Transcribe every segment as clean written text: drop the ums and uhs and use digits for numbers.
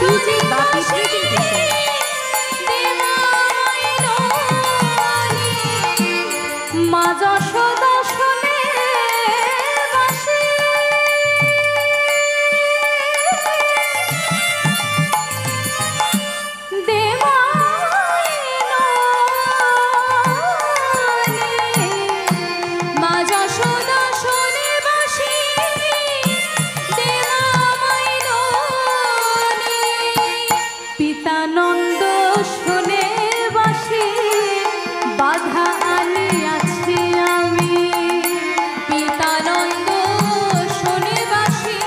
DJ বাপি presentation. মা যশোদা শুনে বাঁশি, দে মা যশোদা শুনে বাঁশি, দে পিতা নন্দ শুনে বাঁশি, বাধা আনিয়াছি আমি। পিতা নন্দ শুনে বাঁশি,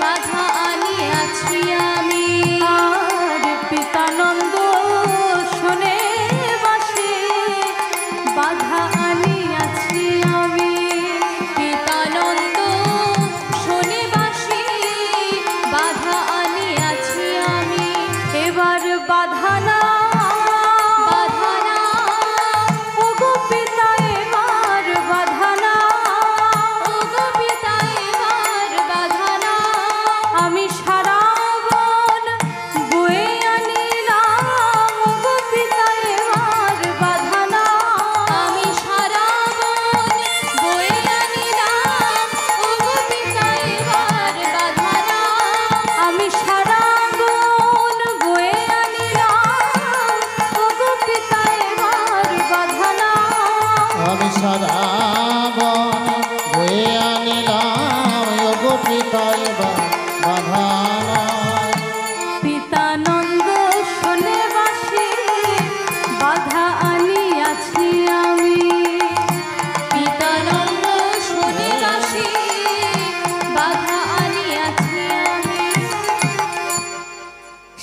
বাধা আনিয়াছি আমি। আর পিতা নন্দ শুনে বাঁশি, বাধা আনিয়াছি আমি। পিতা নন্দ শুনে বাঁশি, বাধা আনিয়াছি আমি। এবার বাধা না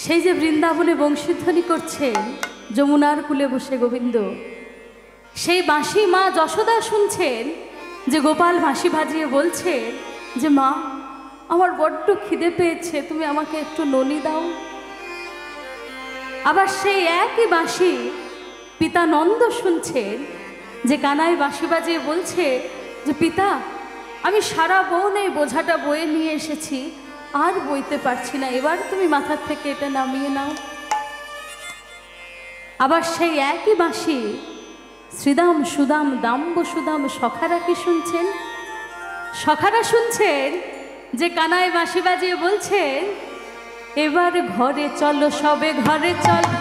সেই যে বৃন্দাবনে বংশীধ্বনি করছেন যমুনার কূলে বসে গোবিন্দ, সেই বাঁশি মা যশোদা শুনছেন যে গোপাল বাঁশি বাজিয়ে বলছে যে মা আমার বড্ড খিদে পেয়েছে, তুমি আমাকে একটু ননি দাও। আবার সেই একই বাঁশি পিতা নন্দ শুনছেন যে কানাই বাঁশি বাজিয়ে বলছে যে পিতা আমি সারা বন এই বোঝাটা বয়ে নিয়ে এসেছি, আর বইতে পারছি না, এবার তুমি মাথার থেকে এটা নামিয়ে নাও। আবার সেই একই বাঁশি শ্রীদাম সুদাম দাম্ব সুদাম সখারা কি শুনছেন? সখারা শুনছেন যে কানাই বাঁশি বাজিয়ে বলছেন এবার ঘরে চলো সবে ঘরে চলো,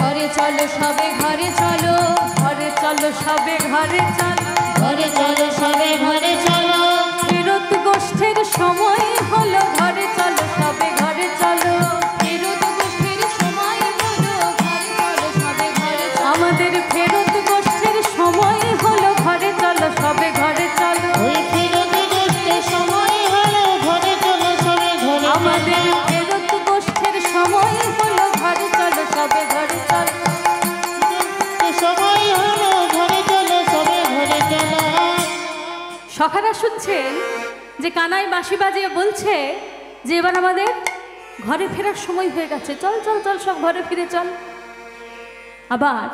ঘরে চলো সবে ঘরে চলো, ঘরে চলো সবে ঘরে চলো, ঘরে চলো সবে ঘরে চলো। ফেরত গোষ্ঠীর সময় হলো, ঘরে চলো সবে ঘরে চলো। ফেরত গোষ্ঠীর সময় হলো, ঘরে চলো সবে ঘরে চলো। আমাদের ফেরত গোষ্ঠীর সময় হলো, ঘরে চলো সবে ঘরে চলো। ফেরত গোষ্ঠীর সময় হলো, ঘরে চলো সবে ঘরে। আমাদের ফেরত গোষ্ঠীর সময় হলো, ঘরে চলো সবে ঘরে চলো। সময় হলো, ঘরে চলো সবে ঘরে চলো। সখারা শুনছেন যে কানাই বাঁশি বাজিয়ে বলছে যে এবার আমাদের ঘরে ফেরার সময় হয়ে গেছে, চল চল চল সব ঘরে ফিরে চল। আবার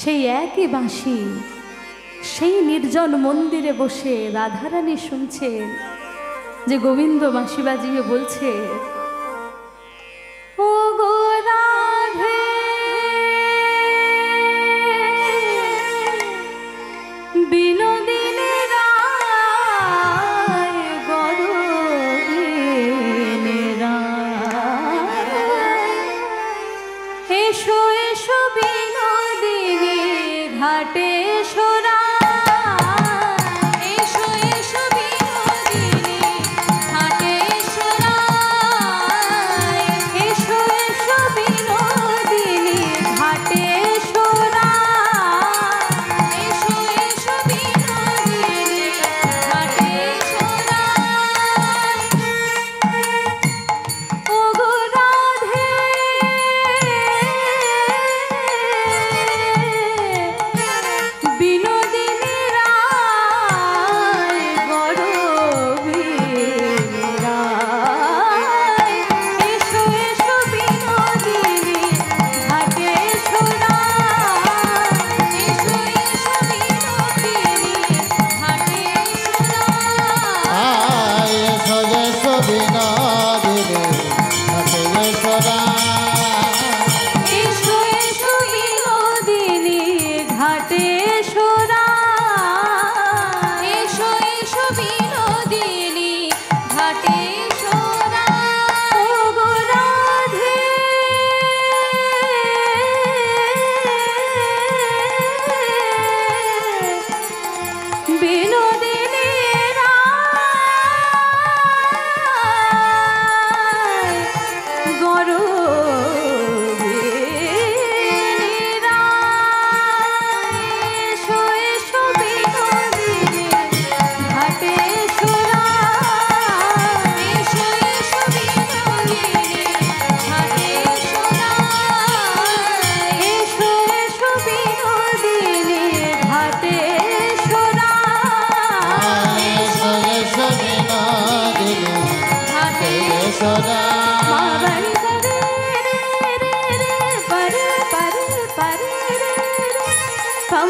সেই একই বাঁশি সেই নির্জন মন্দিরে বসে রাধারানী শুনছেন যে গোবিন্দ বাঁশি বাজিয়ে বলছে ও গো রাধে বিনোদিনী রায় গরবিনী রায়, এসো এসো বিনোদিনী ঘাটে সোরা। এসো এসো বিনোদিনী ঘাটে সোরা,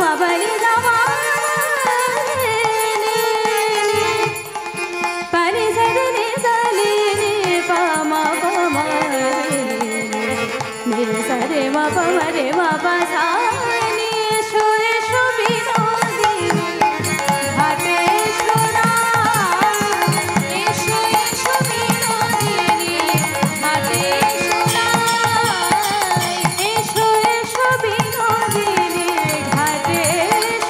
মা বানি দা মা পানি জারে রে জালে রে পা মা রে সারে মা পা রে মা পা সা নি এসো এসো বিনোদিনী ঘাটে সোনা এসো এসো বিনোদিনী ঘাটে সোনা এসো এসো বিনোদিনী ঘাটে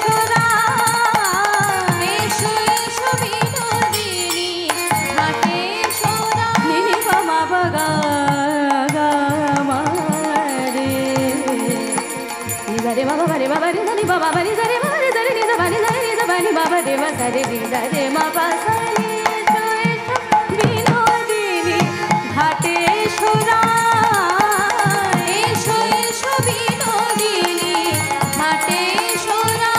সোনা এসো এসো বিনোদিনী ঘাটে সোনা নি পা মা পা গা গা মা রে রে বাবা রে বাবা রে নি বাবা রে রে বাবা রে রে নি বাবা রে রে বাবা নি বাবা রে মা রে রে মা পা সা নি এসো এসো বিনোদিনী ঘাটে সোনা এসো এসো বিনোদিনী ঘাটে সোনা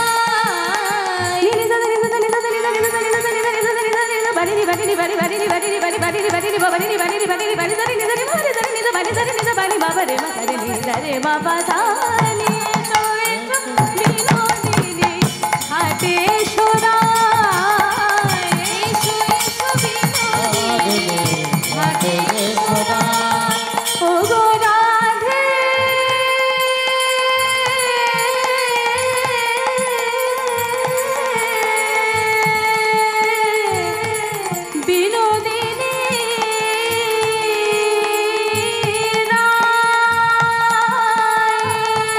নি নি দা নি দা নি দা নি দা নি দা নি দা নি দা নি দা নি দা নি দা বাড়ি বাড়ি বাড়ি বাড়ি বাড়ি বাড়ি বাড়ি বাড়ি বাবা নি বাড়ি বাড়ি বাড়ি দা নি দা নি বাবা রে দা নি দা বাড়ি দা নি দা বাড়ি বাবা রে মা রে রে মা পা সা নি এসো এসো বিনোদিনী ঘাটে সোনা এসো এসো বিনোদিনী ঘাটে সোনা ও গো রাধে বিনোদিনী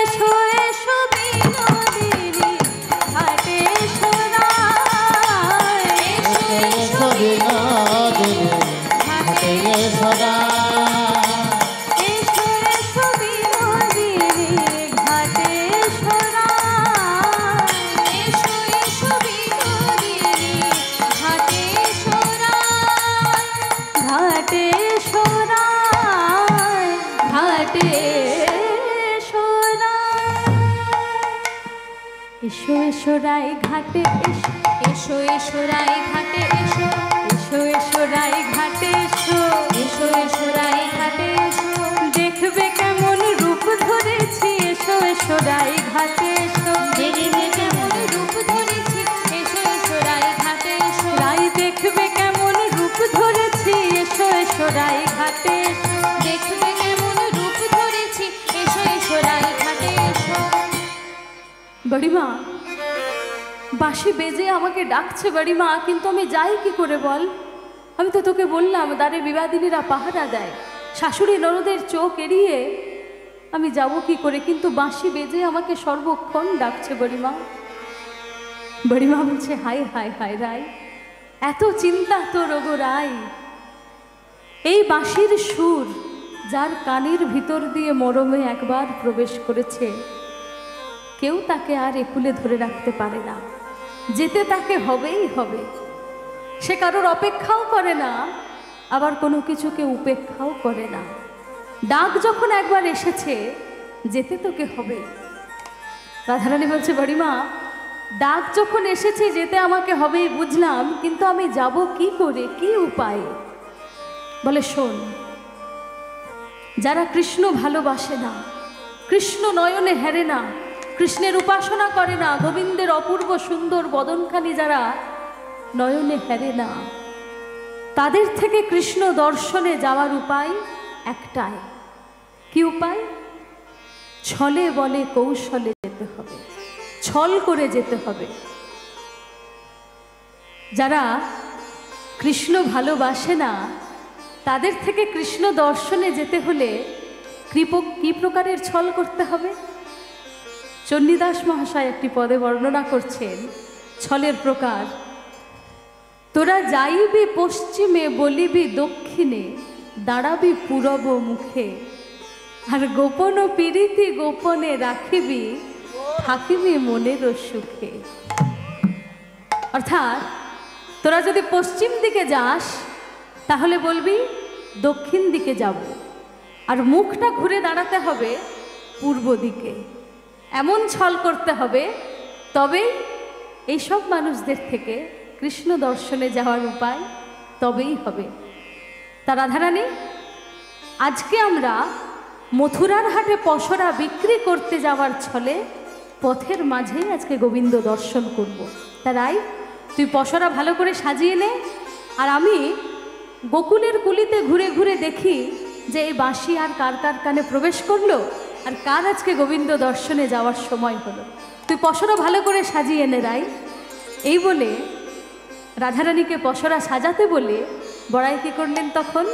এসো এসো বিনোদিনী ঘাটে সোনা এসো এসো বিনোদিনী ঘাটে সোনা এসো এসো বিনোদিনী ঘাটে সোনা এসো এসো বিনোদিনী ঘাটে সোনা ঘাটে সোনা ঘাটে সোনা এসো এসো রায় ঘাটে এসো এসো রায় ঘাটে এসো এসো এসো রায় ঘাটে এসো এসো এসো রায় ঘাটে এসো দেখবে কেমন রূপ ধরেছি এসো এসো রায় ঘাটে এসো দেখবে কেমন রূপ ধরেছি এসো এসো রায় ঘাটে এসো রায় দেখবে কেমন রূপ ধরেছি এসো এসো রায় ঘাটে এসো দেখবে কেমন রূপ ধরেছি এসো এসো রায় ঘাটে এসো বড়িমা বাঁশি বেজে আমাকে ডাকছে বড়িমা, কিন্তু আমি যাই কি করে বল? আমি তো তোকে বললাম দ্বারে বিবাদিনীরা পাহারা দেয়, শাশুড়ি ননদের চোখ এড়িয়ে আমি যাব কি করে? কিন্তু বাঁশি বেজে আমাকে সর্বক্ষণ ডাকছে বড়িমা। বড়িমা বলছে হায় হায় হায় রায়, এত চিন্তা তোর ওগো রায়। এই বাঁশির সুর যার কানের ভিতর দিয়ে মরমে একবার প্রবেশ করেছে, কেউ তাকে আর একুলে ধরে রাখতে পারে না, যেতে তাকে হবেই হবে। সে কারোর অপেক্ষাও করে না, আবার কোনো কিছুকে উপেক্ষাও করে না। ডাক যখন একবার এসেছে, যেতে তোকে হবে। রাধারানী বলছে বড়িমা, ডাক যখন এসেছে যেতে আমাকে হবেই বুঝলাম, কিন্তু আমি যাব কি করে, কি উপায়ে? বলে শোন, যারা কৃষ্ণ ভালোবাসে না, কৃষ্ণ নয়নে হেরে না, কৃষ্ণের উপাসনা করে না, গোবিন্দের অপূর্ব সুন্দর বদনখানি যারা নয়নে হেরে না, তাদের থেকে কৃষ্ণ দর্শনে যাওয়ার উপায় একটাই। কি উপায়? ছলে বলে কৌশলে যেতে হবে, ছল করে যেতে হবে। যারা কৃষ্ণ ভালোবাসে না, তাদের থেকে কৃষ্ণ দর্শনে যেতে হলে কি প্রকারের ছল করতে হবে? চণ্ডীদাস মহাশয় একটি পদে বর্ণনা করছেন ছলের প্রকার। তোরা যাইবি পশ্চিমে, বলিবি দক্ষিণে, দাঁড়াবি পূরব মুখে, আর গোপন পীড়িতি গোপনে রাখিবি, থাকিবি মনের সুখে। অর্থাৎ তোরা যদি পশ্চিম দিকে যাস, তাহলে বলবি দক্ষিণ দিকে যাব, আর মুখটা ঘুরে দাঁড়াতে হবে পূর্ব দিকে। এমন ছল করতে হবে, তবেই এইসব মানুষদের থেকে কৃষ্ণ দর্শনে যাওয়ার উপায় তবেই হবে। তা রাধারানী, আজকে আমরা মথুরার হাটে পসরা বিক্রি করতে যাওয়ার ছলে পথের মাঝেই আজকে গোবিন্দ দর্শন করব। তাই তুই পসরা ভালো করে সাজিয়ে নে, আর আমি গোকুলের কুলিতে ঘুরে ঘুরে দেখি যে এই বাঁশি আর কার কার কানে প্রবেশ করলো, আর কার আজকে গোবিন্দ দর্শনে যাওয়ার সময় হলো। তুই পসরা ভালো করে সাজিয়ে নে রাই। এই বলে রাধারানীকে পসরা সাজাতে বলে বড়াই কি করলেন তখন,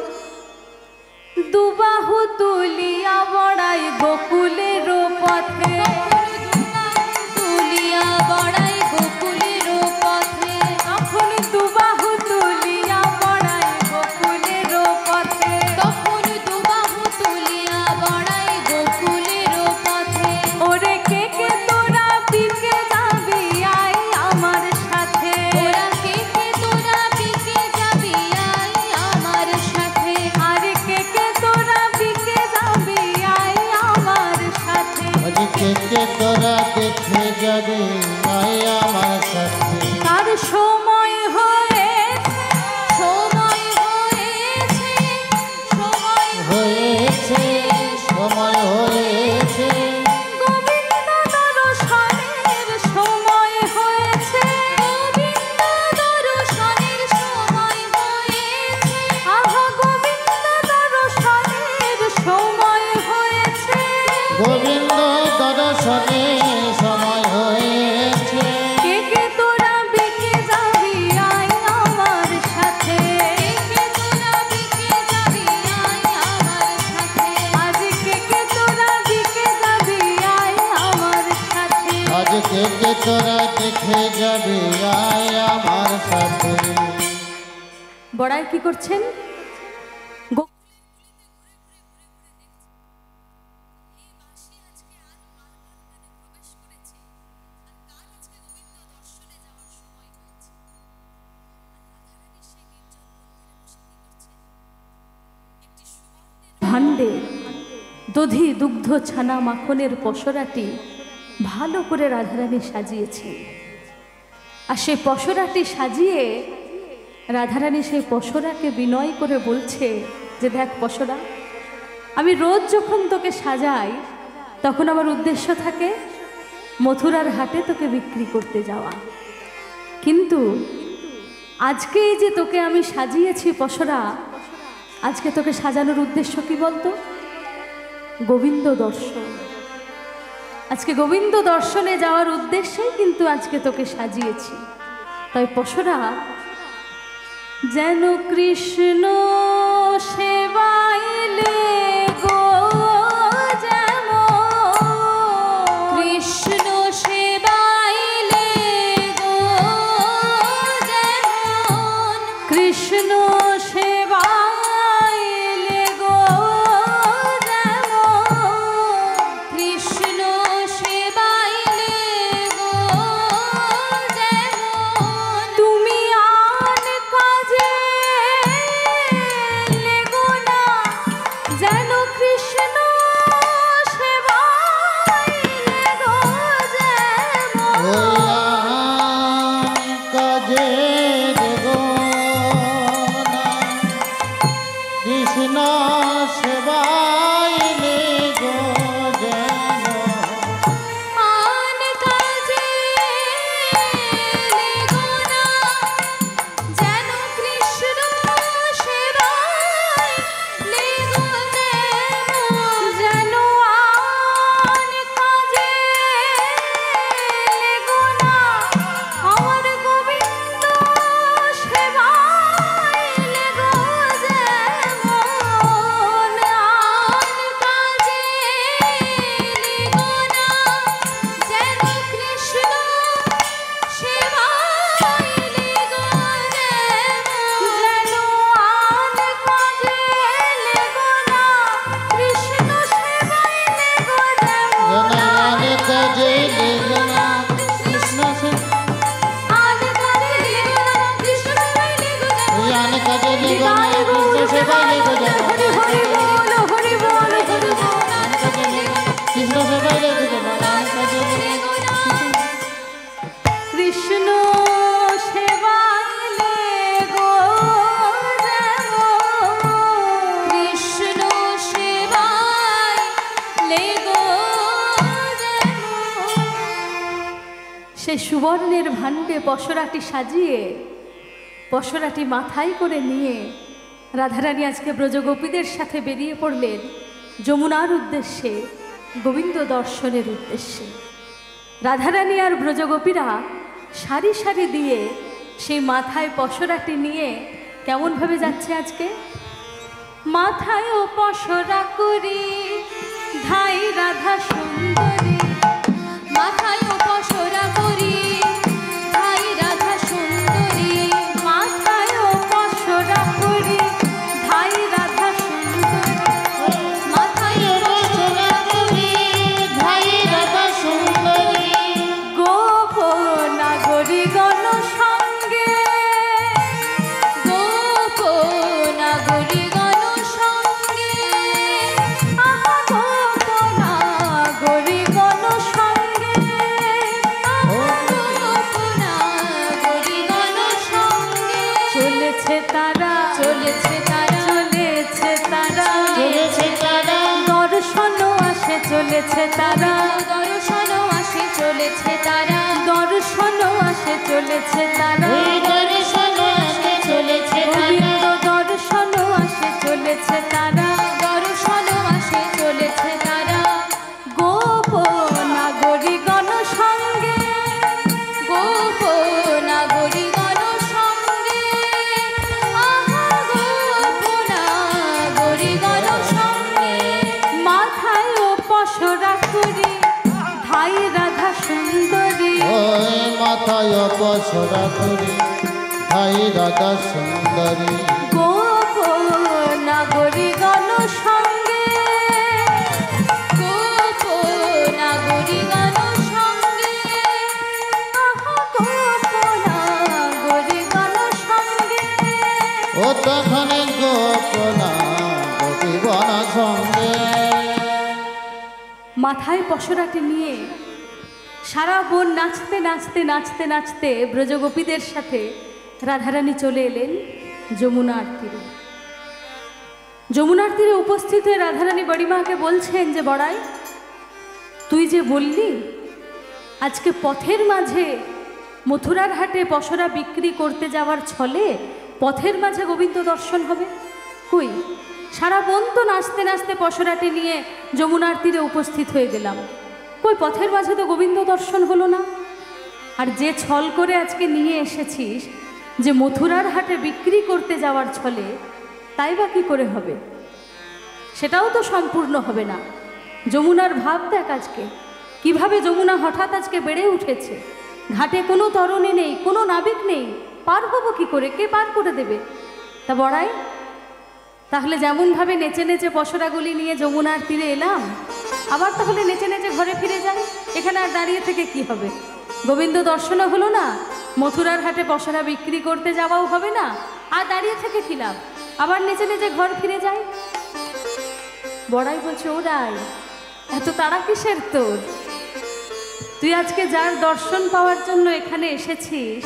দুবাহু তুলিয়া বড়াই গোকুলের পথে, তুলিয়া বড়াই গোকুলের পথে, তখন দুবাহু তুলিয়া বড়াই গোকুলের পথে, তখন দুবাহু তুলিয়া বড়াই গোকুলের পথে। ওরে কে কে তোরা বিকে যাবি আয় আমার সাথে, ওরা কে কে তোরা বিকে যাবি আয় আমার সাথে, আরে কে কে তোরা বিকে যাবি আয় আমার সাথে, আজ কে কে তোরা দেখে যাবে আয় আমার সাথে। তার সময় হয়েছে, সময় হয়েছে, সময় হয়েছে, সময় হয়েছে, গোবিন্দ দর্শনের সময় হয়েছে, গোবিন্দ দর্শনের সময় হয়েছে, আহা গোবিন্দ দর্শনের সময় হয়েছে, গোবিন্দ দর্শনে সময় হয়েছে। কে কে তোরা বিকে যাবি আয় আমার সাথে, কে কে তোরা বিকে যাবি আয় আমার সাথে, আজ কে কে তোরা বিকে যাবি আয় আমার সাথে। আজ কে কে তোরা দেখে যাবে আয় আমার সাথে। বড়াই কি করছেন, ভাণ্ডে দধি দুগ্ধ ছানা মাখনের পসরাটি ভালো করে রাধারানী সাজিয়েছে, আর সেই পসরাটি সাজিয়ে রাধারানী সেই পসরাকে বিনয় করে বলছে যে দেখ পসরা, আমি রোজ যখন তোকে সাজাই তখন আমার উদ্দেশ্য থাকে মথুরার হাটে তোকে বিক্রি করতে যাওয়া, কিন্তু আজকে এই যে তোকে আমি সাজিয়েছি পসরা, আজকে তোকে সাজানোর উদ্দেশ্য কি বলতো, গোবিন্দ দর্শন। আজকে গোবিন্দ দর্শনে যাওয়ার উদ্দেশ্যেই কিন্তু আজকে তোকে সাজিয়েছি। তাই পসরা যেন কৃষ্ণ সেবাইলে গো, যেমন কৃষ্ণ সেবাইলে গো, যেমন কৃষ্ণ সেবাইলে গো, যেমন কৃষ্ণ সেবাইলে গো, যেমন তুমি আন কাজে লেগো না, যেন কৃষ্ণ সেবাইলে গো, যেমন কাজে দেবো না, কৃষ্ণ সেবাইলে গো যেন। আন কাজে লেগো না, যেন কৃষ্ণ সেবাইলে গো, যেমন সেই সুবর্ণের ভাণ্ডে পসরাটি সাজিয়ে পসরাটি মাথায় করে নিয়ে রাধারানী আজকে ব্রজগোপীদের সাথে বেরিয়ে পড়লেন যমুনার উদ্দেশ্যে, গোবিন্দ দর্শনের উদ্দেশ্যে। রাধারানী আর ব্রজগোপীরা সারি সারি দিয়ে সেই মাথায় পসরাটি নিয়ে কেমনভাবে যাচ্ছে আজকে? মাথায় ও পসরা করি ধাই রাধা সুন্দরী, মাথায় ও পসরা করি ধাই রাধা সুন্দরী, মাথায় ও পসরা করি ধাই রাধা সুন্দরী, মাথায় ও পসরা করি ভাই রাধা সুন্দরী। গোপ নাগরিগণ সঙ্গে, গোপ নাগরিগণ সঙ্গে, আহা গোপ নাগরিগণ সঙ্গে, আহা গোপ নাগরিগণ সঙ্গে, চলেছে তারা, চলেছে তারা, চলেছে তারা, চলেছে তারা, দর্শনও আসে চলেছে তারা, দর্শনও আসে চলেছে তারা, দর্শনও আসে চলেছে তারা, ওই দর্শন আসে চলেছে তারা, গোবিন্দ দর্শনও আসে চলেছে তারা, দর্শনও আসে চলেছে তারা, গোপ নাগরিগণ সঙ্গে, গোপ নাগরিগণ সঙ্গে, আহা গোপ নাগরিগণ সঙ্গে, মাথায় ও পসরা করি ধাই রাধা সুন্দরী, ওই মাথায় পসরা করি ভাই রাধা সুন্দরী। গোপ নাগরিগণ সঙ্গে, গোপ নাগরিগণ সঙ্গে, আহা গোপ নাগরিগণ সঙ্গে, ও তখনে গোপনা গোপীবনা সঙ্গে। মাথায় পসরাটি নিয়ে সারা বন নাচতে নাচতে নাচতে নাচতে ব্রজগোপীদের সাথে রাধারানী চলে এলেন যমুনার তীরে। যমুনার তীরে উপস্থিত হয়ে রাধারানী বড়িমাকে বলছেন যে, বড়াই তুই যে বললি আজকে পথের মাঝে মথুরার হাটে পসরা বিক্রি করতে যাওয়ার ছলে পথের মাঝে গোবিন্দ দর্শন হবে, কই সারা বন তো নাচতে নাচতে পসরাটি নিয়ে যমুনার তীরে উপস্থিত হয়ে গেলাম, কই পথের মাঝে তো গোবিন্দ দর্শন হলো না। আর যে ছল করে আজকে নিয়ে এসেছিস যে মথুরার হাটে বিক্রি করতে যাওয়ার ছলে, তাই বা কী করে হবে? সেটাও তো সম্পূর্ণ হবে না। যমুনার ভাব দেখ আজকে কিভাবে যমুনা হঠাৎ আজকে বেড়ে উঠেছে, ঘাটে কোনো তরণী নেই, কোনো নাবিক নেই, পার হবো কী করে, কে পার করে দেবে? তা বড়াই তাহলে যেমনভাবে নেচে নেচে পসরাগুলি নিয়ে যমুনার তীরে এলাম, আবার তাহলে নেচে নেচে ঘরে ফিরে যাই, এখানে আর দাঁড়িয়ে থেকে কি হবে? গোবিন্দ দর্শনও হলো না, মথুরার হাটে পসরা বিক্রি করতে যাওয়াও হবে না, আর দাঁড়িয়ে থেকে কি লাভ? আবার নেচে নেচে ঘর ফিরে যাই। বড়াই বলছে, ও রাই এত তাড়া কিসের তোর? তুই আজকে যার দর্শন পাওয়ার জন্য এখানে এসেছিস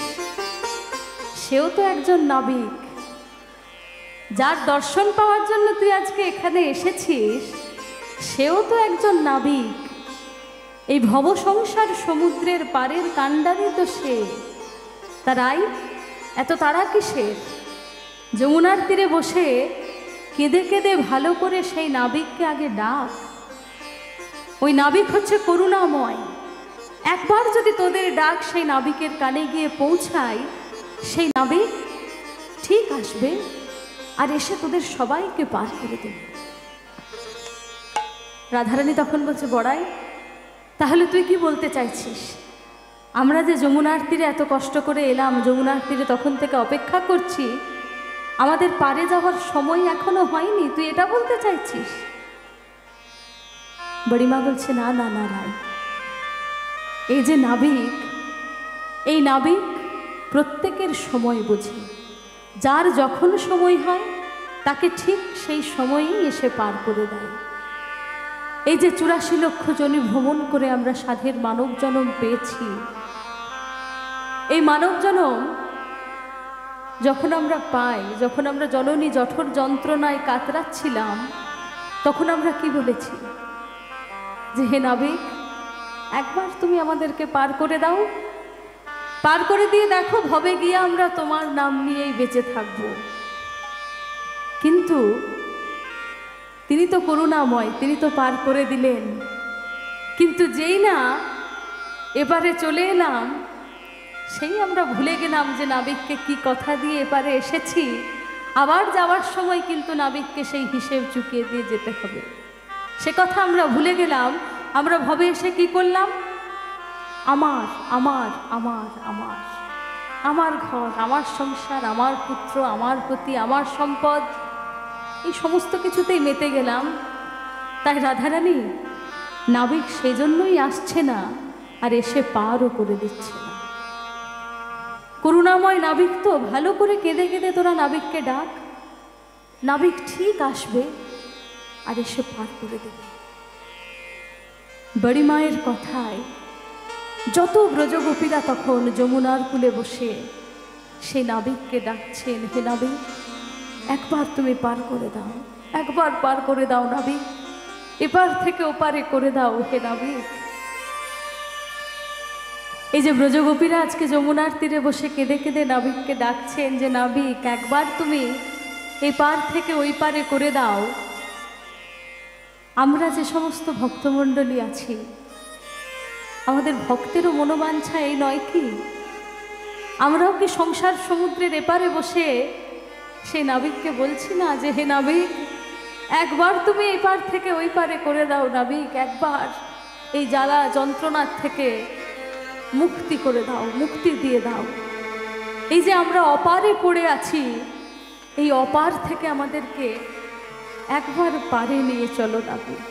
সেও তো একজন নাবিক, যার দর্শন পাওয়ার জন্য তুই আজকে এখানে এসেছিস সেও তো একজন নাবিক। এই ভব সংসার সমুদ্রের পারের কাণ্ডারে তো সে, তারাই এত তাড়া কিসের? যমুনার তীরে বসে কেঁদে কেঁদে ভালো করে সেই নাবিককে আগে ডাক। ওই নাবিক হচ্ছে করুণাময়, একবার যদি তোদের ডাক সেই নাবিকের কানে গিয়ে পৌঁছায়, সেই নাবিক ঠিক আসবে আর এসে তোদের সবাইকে পার করে দেবে। রাধারানী তখন বলছে, বড়াই তাহলে তুই কি বলতে চাইছিস? আমরা যে যমুনার তীরে এত কষ্ট করে এলাম, যমুনার তীরে তখন থেকে অপেক্ষা করছি, আমাদের পারে যাওয়ার সময় এখনো হয়নি, তুই এটা বলতে চাইছিস? বড়িমা বলছে, না না না রাই, এই যে নাবিক, এই নাবিক প্রত্যেকের সময় বোঝে, যার যখন সময় হয় তাকে ঠিক সেই সময়েই এসে পার করে দেয়। এই যে ৮৪ লক্ষ জনে ভ্রমণ করে আমরা সাধের মানব জনম পেয়েছি, এই মানব জনম যখন আমরা পাই, যখন আমরা জননী জঠর যন্ত্রণায় কাতরাচ্ছিলাম, তখন আমরা কি বলেছি? যে হে নাবিক, একবার তুমি আমাদেরকে পার করে দাও, পার করে দিয়ে দেখো ভবে গিয়ে আমরা তোমার নাম নিয়েই বেঁচে থাকব। কিন্তু তিনি তো করুণাময়, তিনি তো পার করে দিলেন। কিন্তু যেই না এবারে চলে এলাম, সেই আমরা ভুলে গেলাম যে নাবিককে কি কথা দিয়ে এপারে এসেছি। আবার যাওয়ার সময় কিন্তু নাবিককে সেই হিসেব চুকিয়ে দিয়ে যেতে হবে, সে কথা আমরা ভুলে গেলাম। আমরা ভবে এসে কি করলাম? আমার আমার আমার আমার আমার ঘর, আমার সংসার, আমার পুত্র, আমার পতি, আমার সম্পদ, এই সমস্ত কিছুতেই মেতে গেলাম। তাই রাধারানী নাবিক সেজন্যই আসছে না, আর এসে পারও করে দিচ্ছে না। করুণাময় নাবিক তো, ভালো করে কেঁদে কেঁদে তোরা নাবিককে ডাক, নাবিক ঠিক আসবে আর এসে পার করে দেবে। বড়ি মায়ের কথায় যত ব্রজগোপীরা তখন যমুনার কূলে বসে সেই নাবিককে ডাকছেন, হে নাবিক একবার তুমি পার করে দাও, একবার পার করে দাও নাবিক, এপার থেকে ওপারে করে দাও হে নাবিক। এই যে ব্রজগোপীরা আজকে যমুনার তীরে বসে কেঁদে কেঁদে নাবিককে ডাকছেন যে নাবিক একবার তুমি এই পার থেকে ওই পারে করে দাও। আমরা যে সমস্ত ভক্তমণ্ডলী আছি, আমাদের ভক্তেরও মনোবাঞ্ছা এই নয় কি? আমরাও কি সংসার সমুদ্রের এপারে বসে সেই নাবিককে বলছি না যে হে নাবিক একবার তুমি এই পার থেকে ওই পারে করে দাও নাবিক, একবার এই জ্বালা যন্ত্রণার থেকে মুক্তি করে দাও, মুক্তি দিয়ে দাও। এই যে আমরা অপারে পড়ে আছি, এই অপার থেকে আমাদেরকে একবার পারে নিয়ে চলো নাবিক।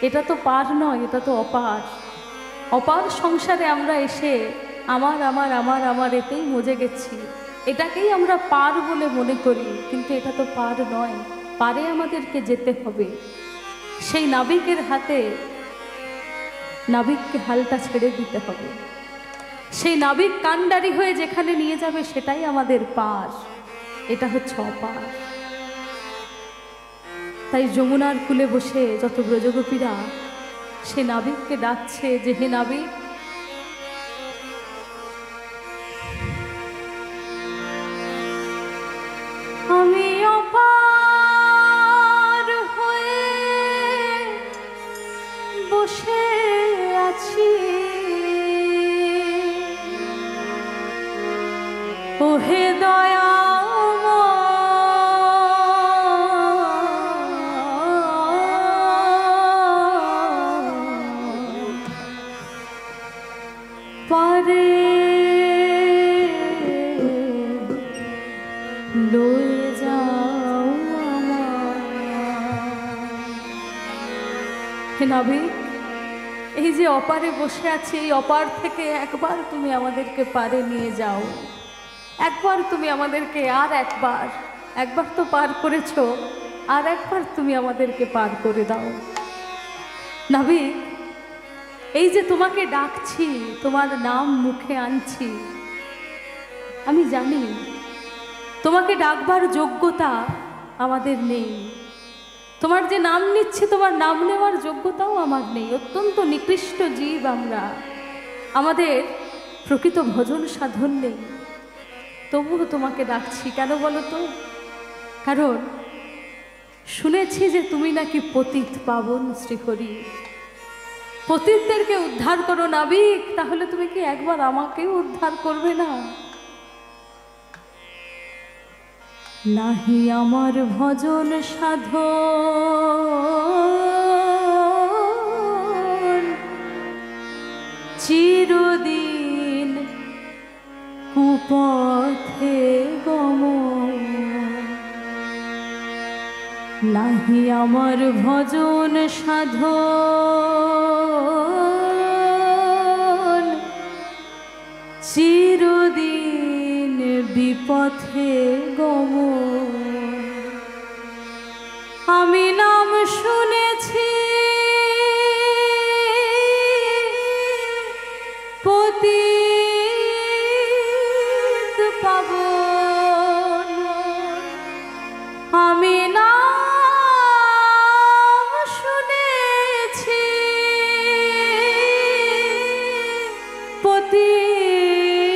এটা তো পার নয়, এটা তো অপার। অপার সংসারে আমরা এসে আমার আমার আমার আমার এতেই মজে গেছি, এটাকেই আমরা পার বলে মনে করি, কিন্তু এটা তো পার নয়। পারে আমাদেরকে যেতে হবে। সেই নাবিকের হাতে নাবিককে হালটা ছেড়ে দিতে হবে। সেই নাবিক কান্ডারি হয়ে যেখানে নিয়ে যাবে সেটাই আমাদের পার, এটা হচ্ছে অপার। তাই যমুনার কূলে বসে যত ব্রজগোপীরা সে নাবিককে ডাকছে যে হে নাবিক আমি অপার হয়ে বসে আছি, ও হে দয়া পারে লয়ে যাও হে নাবিক, এই যে অপারে বসে আছি, এই অপার থেকে একবার তুমি আমাদেরকে পারে নিয়ে যাও, একবার তুমি আমাদেরকে আর একবার, একবার তো পার করেছো, আর একবার তুমি আমাদেরকে পার করে দাও। নাবিক এই যে তোমাকে ডাকছি, তোমার নাম মুখে আনছি, আমি জানি তোমাকে ডাকবার যোগ্যতা আমাদের নেই। তোমার যে নাম নিচ্ছে, তোমার নাম নেওয়ার যোগ্যতাও আমার নেই। অত্যন্ত নিকৃষ্ট জীব আমরা, আমাদের প্রকৃত ভজন সাধন নেই। তবুও তোমাকে ডাকছি, কেন বলো তো? কারণ শুনেছি যে তুমি নাকি পতিত পাবন শ্রীহরি, পতিতদেরকে উদ্ধার করো নাবিক। তাহলে তুমি কি একবার আমাকেও উদ্ধার করবে না? নাহি আমার ভজন সাধন চিরদিন কুপথে গমন, নাহি আমার ভজন সাধন চিরদিন বিপথে গমন। আমি নাম শুনেছি পতিত পাবন, আমি নাম শুনেছি পতিত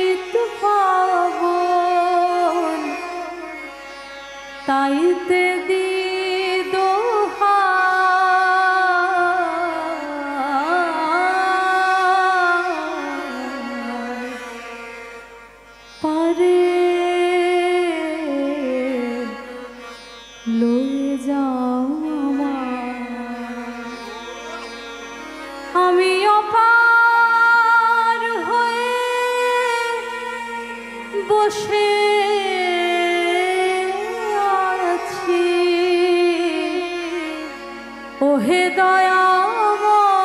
ওহে দয়াময়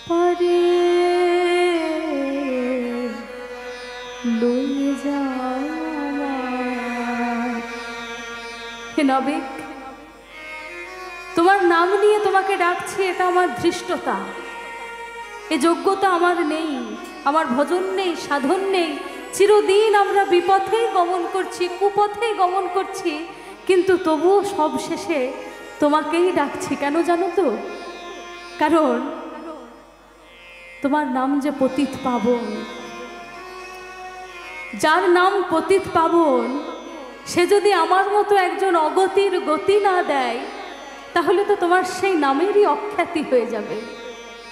পরে লয়ে যাও আমায়। হে নবিক, তোমার নাম নিয়ে তোমাকে ডাকছি, এটা আমার ধৃষ্টতা। এ যোগ্যতা আমার নেই, আমার ভজন নেই, সাধন নেই। চিরদিন আমরা বিপথেই গমন করছি, কুপথেই গমন করছি, কিন্তু তবুও সব শেষে তোমাকেই ডাকছি। কেন জানো তো? কারণ তোমার নাম যে পতিত পাবন। যার নাম পতিত পাবন, সে যদি আমার মতো একজন অগতির গতি না দেয়, তাহলে তো তোমার সেই নামেরই অখ্যাতি হয়ে যাবে।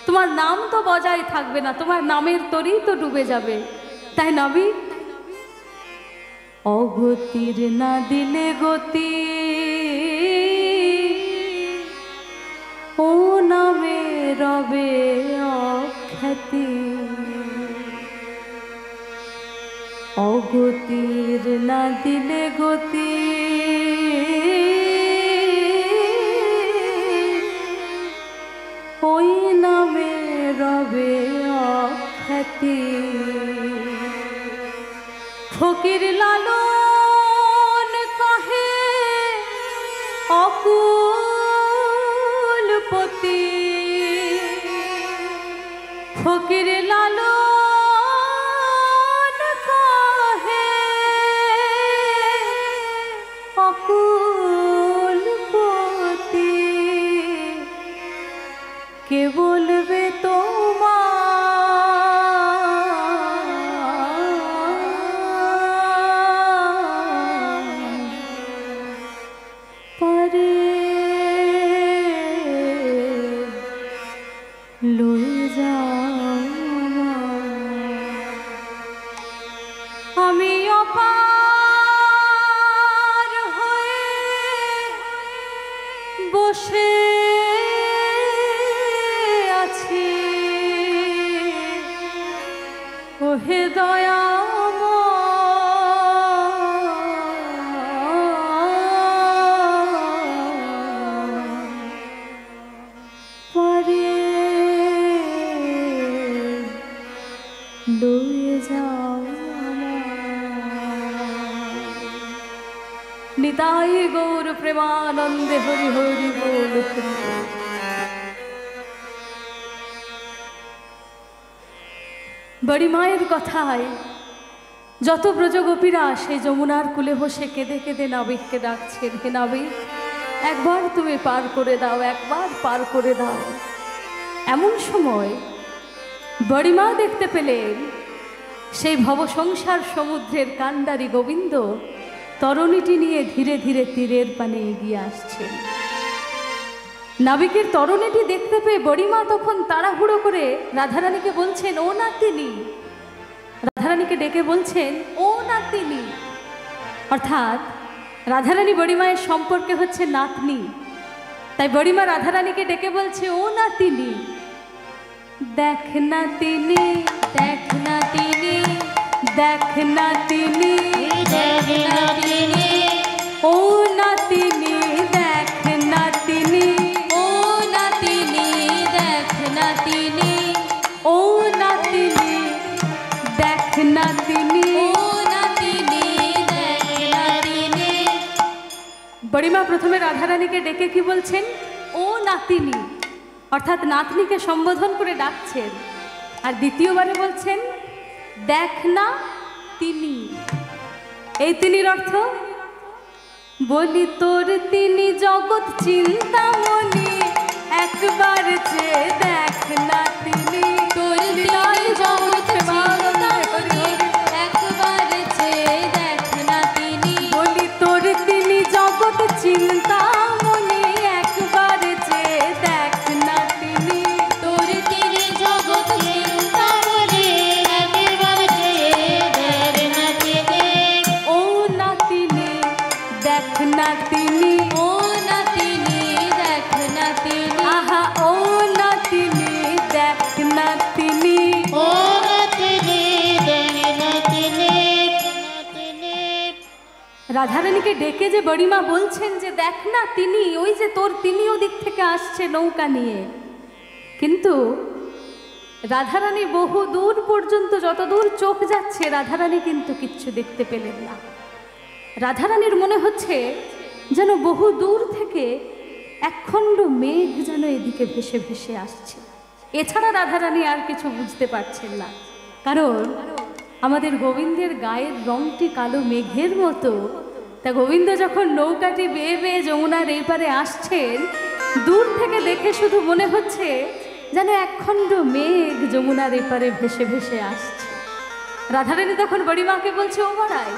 তোমার নাম তো বজায় থাকবে না, তোমার নামের তরেই তো ডুবে যাবে। তাই নবী, অগতির না দিলে গতি, ও নামে রবে অখ্যাতি। অগতির না দিলে গতি, ওই নামে রবে অখ্যাতি। ফকির লালন কহে অকুলপতি, ফকির লালন কহে অকুলপতি। কে বলবে তোমার পরে লয়ে যাও আমি অপার হয়ে বসে আছি। ওহে দয়াময় পরে লয়ে যাও নিতাই গৌর প্রেমানন্দে হরি হরি বল। বড়ি মায়ের কথায় যত ব্রজগোপীরা সেই যমুনার কূলে বসে কেঁদে কেঁদে নাবিককে ডাকছেন, হে নাবিক, একবার তুমি পার করে দাও, একবার পার করে দাও। এমন সময় বড়িমা দেখতে পেলেন সেই ভবসংসার সমুদ্রের কাণ্ডারি গোবিন্দ তরণীটি নিয়ে ধীরে ধীরে তীরের পানে এগিয়ে আসছেন। নাবিকের তরণীটি দেখতে পেয়ে বড়িমা তখন তাড়াহুড়ো করে রাধারানীকে বলছেন, ও নাতিনি। রাধারানীকে ডেকে বলছেন, ও নাতিনি। অর্থাৎ রাধারানী বড়িমায়ের সম্পর্কে হচ্ছে নাতনি। তাই বড়িমা রাধারানীকে ডেকে বলছে, ও নাতিনি, দেখ নাতিনি, দেখ নাতিনি, দেখ নাতিনি, দেখ নাতিনি, ও নাতিনি, দেখ নাতিনি, ও নাতিনি, দেখ নাতিনি, ও নাতিনি, দেখ নাতিনি, ও নাতিনি, দেখ নাতিনি। বড়িমা প্রথমে রাধারানীকে ডেকে কি বলছেন? ও নাতিনি, অর্থাৎ নাতনিকে সম্বোধন করে ডাকছেন। আর দ্বিতীয়বারে বলছেন, দেখ না তিনি। এই তিনির অর্থ, বলি তোর তিনি জগৎ চিন্তামণি, একবার চেয়ে দেখ না তিনি। তোর তিনি জগৎ চিন্তামণি, একবার চেয়ে দেখ না তিনি। বলি তোর তিনি জগৎ চিন্তামণি, একবার চেয়ে দেখ না তিনি। তোর তিনি জগৎ চিন্তামণি, একবার চেয়ে দেখ না তিনি। ও নাতিনি, দেখ না তিনি, ও নাতিনি, দেখ না তিনি। আহা ও নাতিনি, দেখ রাধারানীকে ডেকে যে বড়িমা বলছেন যে দেখ না তিনি ওই যে তিনি ওদিক থেকে আসছে নৌকা নিয়ে, কিন্তু রাধারানী বহু দূর পর্যন্ত যতদূর চোখ যাচ্ছে রাধারানী কিন্তু কিচ্ছু দেখতে পেলেন না। রাধারানীর মনে হচ্ছে যেন বহু দূর থেকে একখণ্ড মেঘ যেন এদিকে ভেসে ভেসে আসছে, এছাড়া রাধারানী আর কিছু বুঝতে পারছেন না। কারণ আমাদের গোবিন্দের গায়ের রংটি কালো মেঘের মতো, তা গোবিন্দ যখন নৌকাটি বেয়ে বেয়ে যমুনার এই পারে আসছেন, দূর থেকে দেখে শুধু মনে হচ্ছে যেন একখণ্ড মেঘ যমুনার এপারে ভেসে ভেসে আসছে। রাধারানী তখন বড়িমাকে বলছে, ও বড়াই,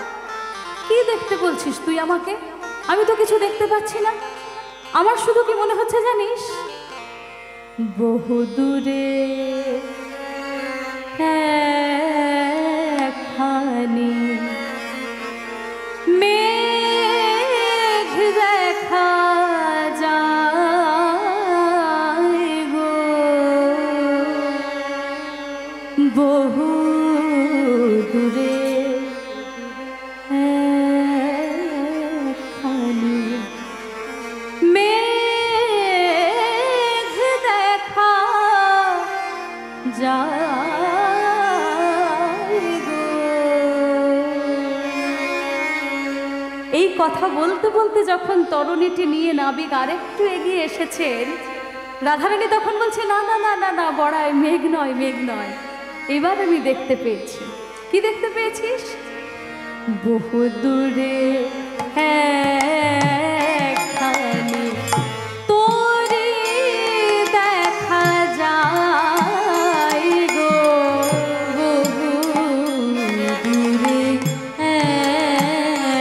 কি দেখতে বলছিস তুই আমাকে? আমি তো কিছু দেখতে পাচ্ছি না, আমার শুধু কি মনে হচ্ছে জানিস, বহু দূরে একখানি মেঘ দেখা যায় গো, বহু দূরে একখানি মেঘ দেখা যায় গো। এই কথা বলতে বলতে যখন তরুণীটি নিয়ে নাবিক আরেকটু এগিয়ে এসেছেন, রাধারানী তখন বলছে, না না না না না বড়াই, মেঘ নয়, মেঘ নয়, এবার আমি দেখতে পেয়েছি। কি দেখতে পেয়েছিস? বহু দূরে একখানি তোরে দেখা যায় গো, বহু দূরে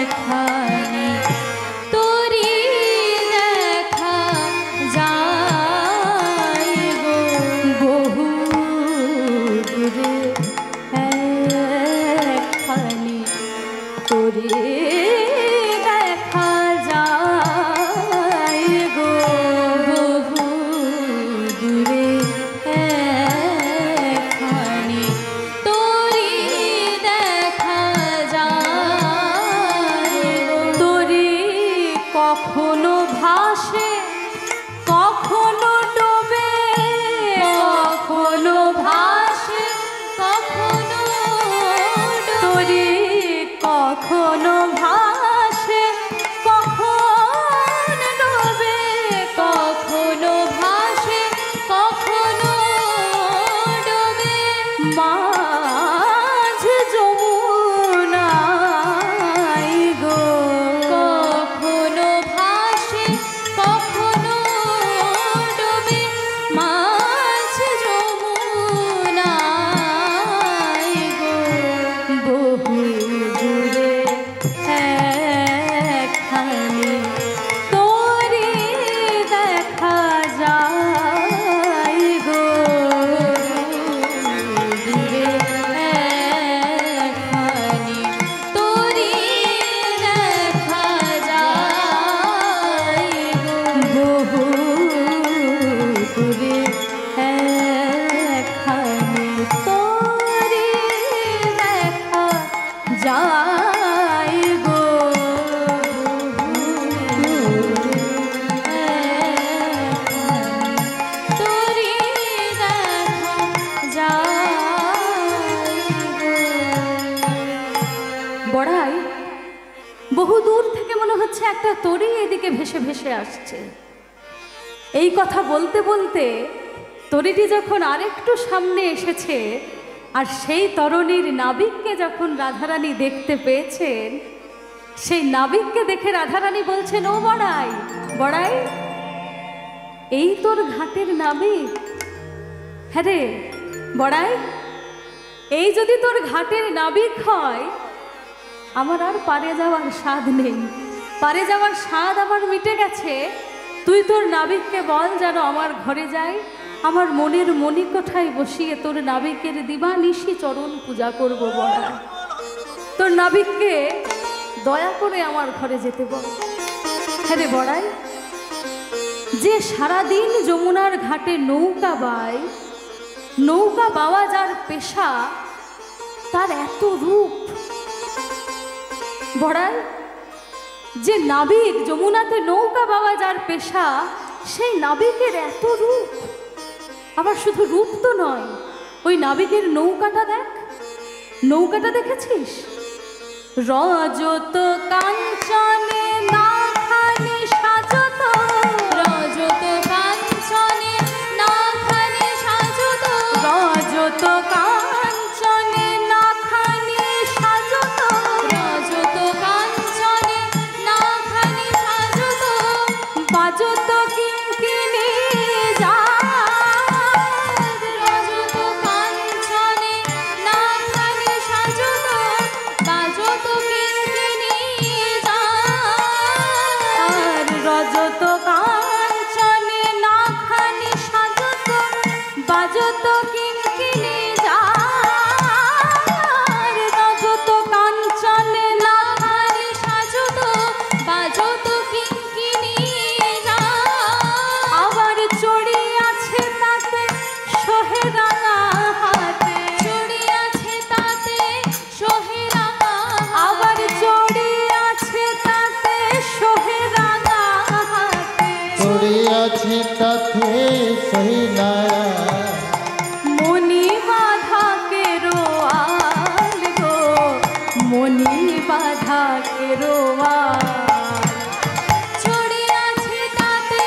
একখানি তোরে দেখা যায় গো, বহু দূরে একখানি তোরে দেখা যায় গো, বহু দূরে একখানি তোরে দেখা যায় গো। তোরে কখনো ভাসে কখনো ডোবে, কখনো ভাসে কখনো তোরে কখনো ভাসে কখনো ডোবে, কখনো ভাসে কখনো ডোবে, মাঝ যমুনায় গো, কখনো ভাসে কখনো ডোবে, মাঝ যমুনায় গো, বহু দূরে একখানি তোরে দেখা যায় গো, দূরে একখানি তোরে দেখা যায় গো, বহু দূরে একখানি তোরে দেখা যায় গো, তোরে দেখা যায় গো। বড়াই, বহু দূর থেকে মনে হচ্ছে একটা তরী এদিকে ভেসে ভেসে আসছে। এই কথা বলতে বলতে তরীটি যখন আরেকটু সামনে এসেছে, আর সেই তরণীর নাবিককে যখন রাধারানী দেখতে পেয়েছেন, সেই নাবিককে দেখে রাধারানী বলছেন, ও বড়াই, বড়াই, এই তোর ঘাটের নাবিক? হ্যাঁ রে বড়াই, এই যদি তোর ঘাটের নাবিক হয়, আমার আর পারে যাওয়ার স্বাদ নেই, পারে যাওয়ার স্বাদ আমার মিটে গেছে। তুই তোর নাবিককে বল যেন আমার ঘরে যায়, আমার মনের মণিকোঠায় বসিয়ে তোর নাবিকের দিবানিশি চরণ পূজা করব। বড়াই, তোর নাবিককে দয়া করে আমার ঘরে যেতে বল। হ্যাঁ রে বড়াই, যে সারাদিন যমুনার ঘাটে নৌকা বায়, নৌকা বাওয়া যার পেশা, তার এত রূপ। বড়াই, যে নাবিক যমুনাতে নৌকা বাওয়া যার পেশা, সেই নাবিকের এত রূপ। আবার শুধু রূপ তো নয়, ওই নাবিকের নৌকাটা দেখ, নৌকাটা দেখেছিস? রজত কাঞ্চনে নাখানি সাজত, রজত কাঞ্চনে নাখানি সাজত, রজত কাঞ্চনে নাখানি সাজত, রজত কাঞ্চনে নাখানি সাজত, বাজত কিঙ্কিণী যার, রজত কাঞ্চনে নাখানি সাজত, বাজত কিঙ্কিণী যার, রজত কাঞ্চনে নাখানি সাজত, বাজত কিঙ্কিণী যার, রজত কাঞ্চনে নাখানি সাজত, বাজত কিঙ্কিণী যার। আবার চড়ি আছে তাতে সোহে রাঙা হাতে, চড়ি আছে তাতে সোহে রাঙা, আবার চড়ি আছে তাতে সোহে রাঙা হাতে, ছড়িয়াছে তাতে সহিলায়া মনি বাধা কেরোয়াল গো, মনি বাধা কেরোয়াল। চড়ি আছে তাতে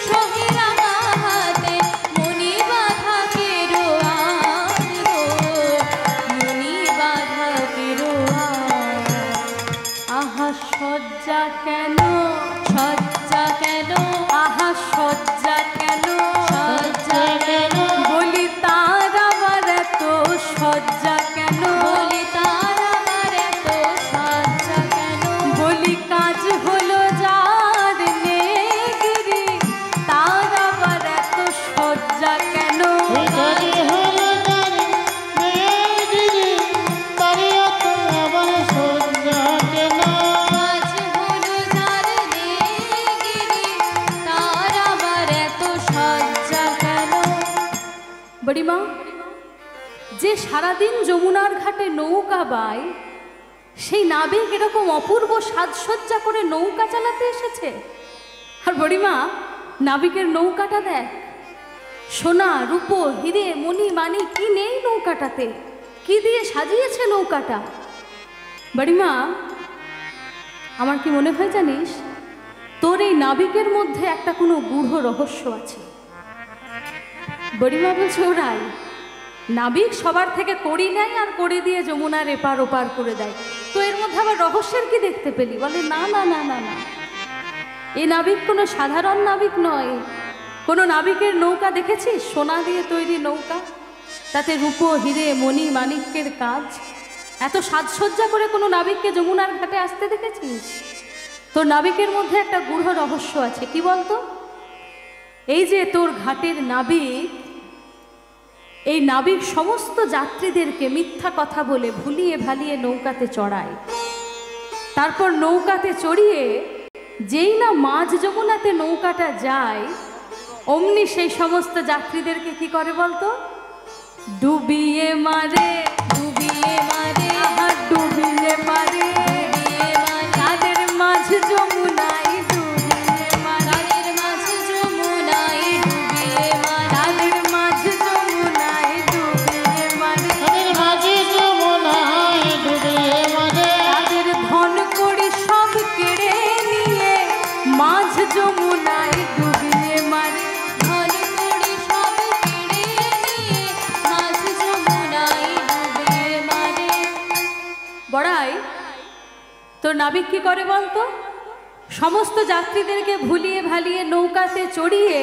সোহে রাঙা হাতে, মনি বাধা কেরোয়াল গো, মনি বাধা কেরোয়াল। আহা সজ্জা কেন, সজ্জা কেন, আহা সজ্জা কেন, সজ্জা কেন, বলি তার আবার এত সজ্জা কেন, বলি তার আবার এত সজ্জা কেন, বলি কাজ হলো যার নেগিরি, তার আবার এত সজ্জা কেন, কাজে হলো তার মেয়েগিরি, তারে এত আবার সজ্জা কেন? কাজ হলো যার নেগিরি, তার আবার এত সজ্জা কেন। বড়িমা, যে সারাদিন যমুনার ঘাটে নৌকা বায়, সেই নাবিক এরকম অপূর্ব সাজসজ্জা করে নৌকা চালাতে এসেছে। আর বড়িমা, নাবিকের নৌকাটা দেখ, সোনা রূপো হিরে মণি মানি কি নেই নৌকাটাতে, কি দিয়ে সাজিয়েছে নৌকাটা। বড়িমা, আমার কি মনে হয় জানিস, তোর এই নাবিকের মধ্যে একটা কোনো গূঢ় রহস্য আছে। বড়িমা বলছে, ওরাই নাবিক সবার থেকে কড়ি নেয় আর কড়ি দিয়ে যমুনার এপার ওপার করে দেয়, তো এর মধ্যে আবার রহস্যের কি দেখতে পেলি? বলে না না না না না, এই নাবিক কোনো সাধারণ নাবিক নয়। কোনো নাবিকের নৌকা দেখেছিস? সোনা দিয়ে তৈরি নৌকা, তাতে রূপো হিরে মণি মাণিক্যের কাজ, এত সাজসজ্জা করে কোনো নাবিককে যমুনার ঘাটে আসতে দেখেছিস? তোর নাবিকের মধ্যে একটা গূঢ় রহস্য আছে। কি বলতো? এই যে তোর ঘাটের নাবিক, এই নাবিক সমস্ত যাত্রীদেরকে মিথ্যা কথা বলে ভুলিয়ে ভালিয়ে নৌকাতে চড়ায়, তারপর নৌকাতে চড়িয়ে যেই না মাঝ যমুনাতে নৌকাটা যায়, অমনি সেই সমস্ত যাত্রীদেরকে কি করে বলতো? ডুবিয়ে মারে, ডুবিয়ে মারে, আহা ডুবিয়ে মারে, তাদের মাঝ যমুনায় ডুবিয়ে মারে, তাদের মাঝ যমুনায় ডুবিয়ে মারে, তাদের মাঝ যমুনায় ডুবিয়ে মারে, তাদের মাঝে যমুনায় ডুবিয়ে মারে, তাদের ধন করি সব কেড়ে নিয়ে মাঝ যমুনায় ডুবিয়ে মারে, ধন করি সব কেড়ে নিয়ে মাঝ যমুনায় ডুবিয়ে মারে। বড়াই, তোর নাবিক কি করে বলতো? সমস্ত যাত্রীদেরকে ভুলিয়ে ভালিয়ে নৌকাতে চড়িয়ে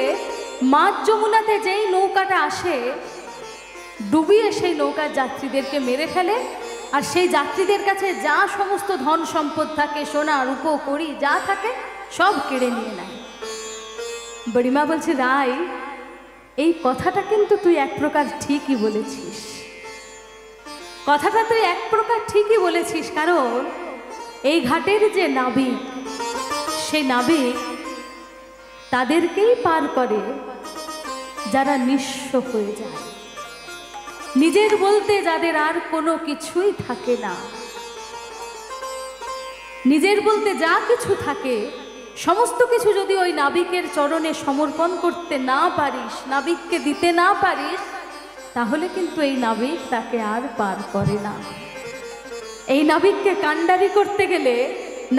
মাঝ যমুনাতে যেই নৌকাটা আসে, ডুবিয়ে সেই নৌকার যাত্রীদেরকে মেরে ফেলে, আর সেই যাত্রীদের কাছে যা সমস্ত ধন সম্পদ থাকে, সোনা রূপো কড়ি যা থাকে, সব কেড়ে নিয়ে নেয়। বড়িমা বলছে, রাই, এই কথাটা কিন্তু তুই এক প্রকার ঠিকই বলেছিস, কথাটা তুই এক প্রকার ঠিকই বলেছিস। কারণ এই ঘাটের যে নাবিক, সেই নাবিক তাদেরকেই পার করে যারা নিঃস্ব হয়ে যায়, নিজের বলতে যাদের আর কোনো কিছুই থাকে না। নিজের বলতে যা কিছু থাকে সমস্ত কিছু যদি ওই নাবিকের চরণে সমর্পণ করতে না পারিস, নাবিককে দিতে না পারিস, তাহলে কিন্তু এই নাবিক তাকে আর পার করে না। এই নাবিককে কাণ্ডারি করতে গেলে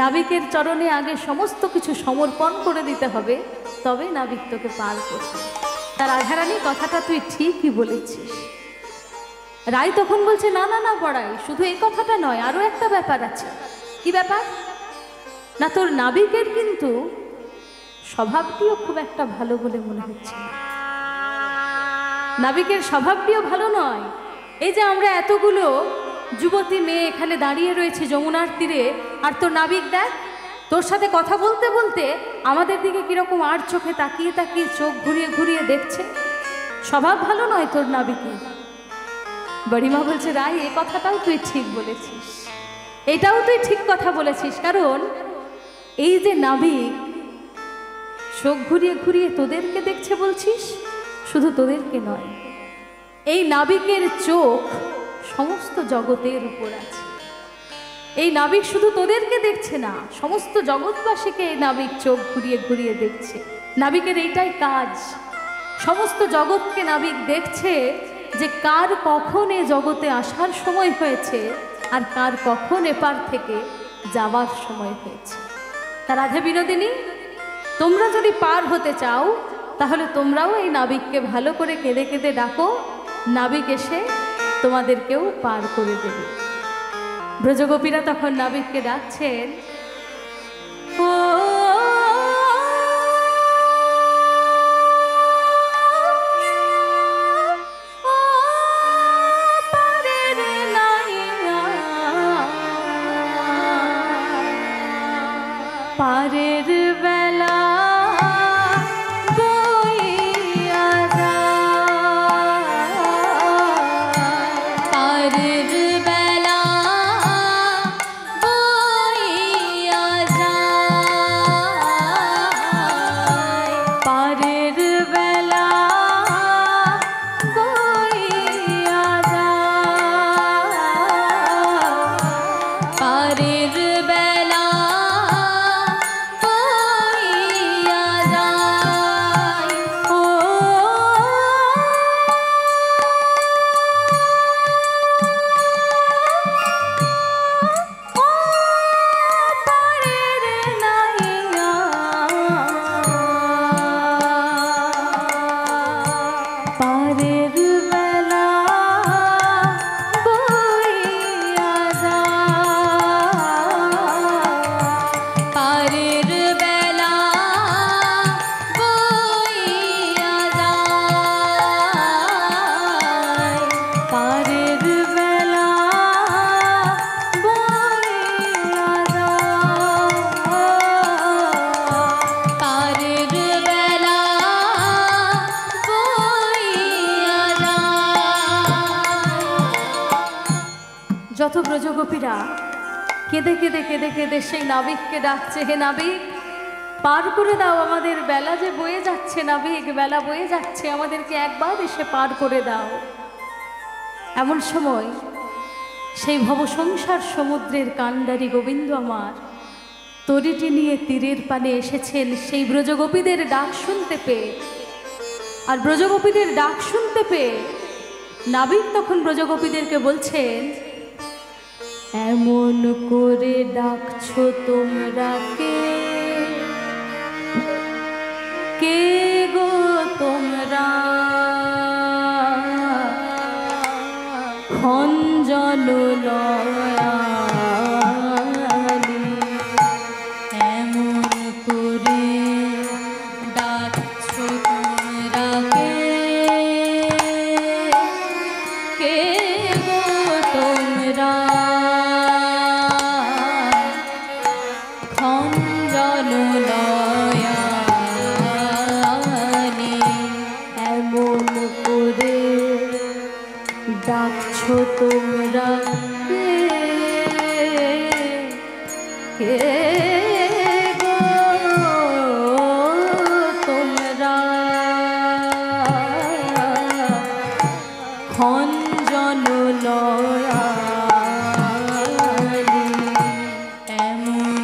নাবিকের চরণে আগে সমস্ত কিছু সমর্পণ করে দিতে হবে, তবে নাবিক তোকে পার করবে। তার রাধারানী কথাটা তুই ঠিকই বলেছিস। রায় তখন বলছে, না না না বড়াই, শুধু এই কথাটা নয়, আরও একটা ব্যাপার আছে। কি ব্যাপার? না, তোর নাবিকের কিন্তু স্বভাবটিও খুব একটা ভালো বলে মনে হচ্ছে না। নাবিকের স্বভাবটিও ভালো নয়। এই যে আমরা এতগুলো যুবতী মেয়ে এখানে দাঁড়িয়ে রয়েছে যমুনার তীরে, আর তোর নাবিক দেখ, তোর সাথে কথা বলতে বলতে আমাদের দিকে কিরকম আর চোখে তাকিয়ে তাকিয়ে চোখ ঘুরিয়ে ঘুরিয়ে দেখছে। স্বভাব ভালো নয় তোর নাবিকের। বড়িমা বলছে, রায় এ কথাটাও তুই ঠিক বলেছিস, এটাও তুই ঠিক কথা বলেছিস। কারণ এই যে নাবিক চোখ ঘুরিয়ে ঘুরিয়ে তোদেরকে দেখছে বলছিস, শুধু তোদেরকে নয়, এই নাবিকের চোখ সমস্ত জগতের উপর আছে। এই নাবিক শুধু তোদেরকে দেখছে না, সমস্ত জগৎবাসীকে এই নাবিক চোখ ঘুরিয়ে ঘুরিয়ে দেখছে। নাবিকের এইটাই কাজ। সমস্ত জগৎকে নাবিক দেখছে যে কার কখন এ জগতে আসার সময় হয়েছে আর কার কখন এপার থেকে যাবার সময় হয়েছে। তা রাধে বিনোদিনী, তোমরা যদি পার হতে চাও তাহলে তোমরাও এই নাবিককে ভালো করে কেঁদে কেঁদে ডাকো, নাবিক এসে তোমাদেরকেও পার করে দেবে। ব্রজগোপীরা তখন নাবিককে ডাকছেন, ও পারের বেলা বইয়া যায়, পারের বেলা বইয়া যায়, পারের বেলা বইয়া যায়, পারের বেলা যত ব্রজগোপীরা কেঁদে কেঁদে কেঁদে কেঁদে সেই নাবিককে ডাকছে, হে নাবিক পার করে দাও, আমাদের বেলা যে বয়ে যাচ্ছে, নাবিক বেলা বয়ে যাচ্ছে, আমাদেরকে একবার এসে পার করে দাও। এমন সময় সেই ভবসংসার সমুদ্রের কাণ্ডারি গোবিন্দ আমার তরিটি নিয়ে তীরের পানে এসেছেন সেই ব্রজগোপীদের ডাক শুনতে পেয়ে। আর ব্রজগোপীদের ডাক শুনতে পেয়ে নাবিক তখন ব্রজগোপীদেরকে বলছেন, এমন করে ডাকছো তোমরা কে, কে গো তোমরা, খঞ্জন লয়ালি, এমন করে ডাকছো তোমরা কে, কে গো তোমরা, খঞ্জন লয়ালি, এমন করে ডাকছো তোমরা কে, কে গো তোমরা, খঞ্জন লয়ালি, এমন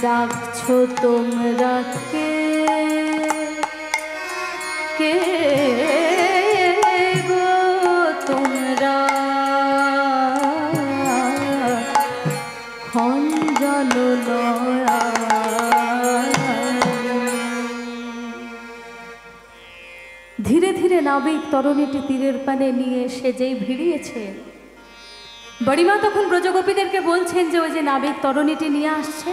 ডাকছো তোমরা কে কে গো তোমরা খঞ্জন লয়া। ধীরে ধীরে নাবিক তরণীটি তীরের পানে নিয়ে এসে যেই ভিড়িয়েছে, বড়িমা তখন ব্রজগোপীদেরকে বলছেন যে ওই যে নাবিক তরণীটি নিয়ে আসছে,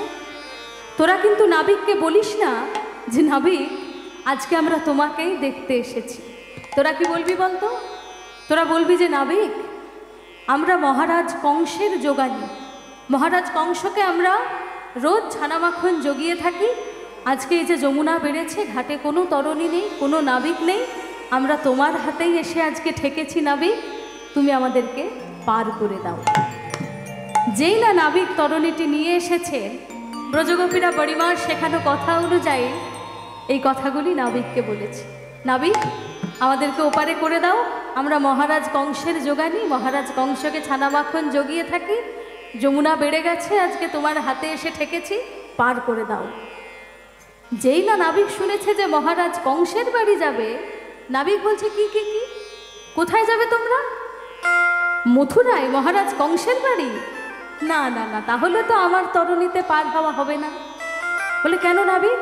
তোরা কিন্তু নাবিককে বলিস না যে নাবিক আজকে আমরা তোমাকেই দেখতে এসেছি। তোরা কি বলবি বলতো? তোরা বলবি যে নাবিক আমরা মহারাজ কংসের যোগানি, মহারাজ কংসকে আমরা রোজ ছানা মাখন জগিয়ে থাকি। আজকে এই যে যমুনা বেড়েছে, ঘাটে কোনো তরণী নেই, কোনো নাবিক নেই, আমরা তোমার হাতেই এসে আজকে ঠেকেছি নাবিক, তুমি আমাদেরকে পার করে দাও। যেই না নাবিক তরণীটি নিয়ে এসেছে, ব্রজগোপীরা বড়িমার শেখানো কথা অনুযায়ী এই কথাগুলি নাবিককে বলেছে, নাবিক আমাদেরকে ওপারে করে দাও, আমরা মহারাজ কংসের যোগানি, মহারাজ কংসকে ছানা মাখন জগিয়ে থাকি, যমুনা বেড়ে গেছে, আজকে তোমার হাতে এসে ঠেকেছি, পার করে দাও। যেই না নাবিক শুনেছে যে মহারাজ কংসের বাড়ি যাবে, নাবিক বলছে কি কি কি কোথায় যাবে তোমরা? মথুরায় মহারাজ কংসের বাড়ি? না না না, তাহলে তো আমার তরণীতে পার হওয়া হবে না। বলে কেন নাবিক?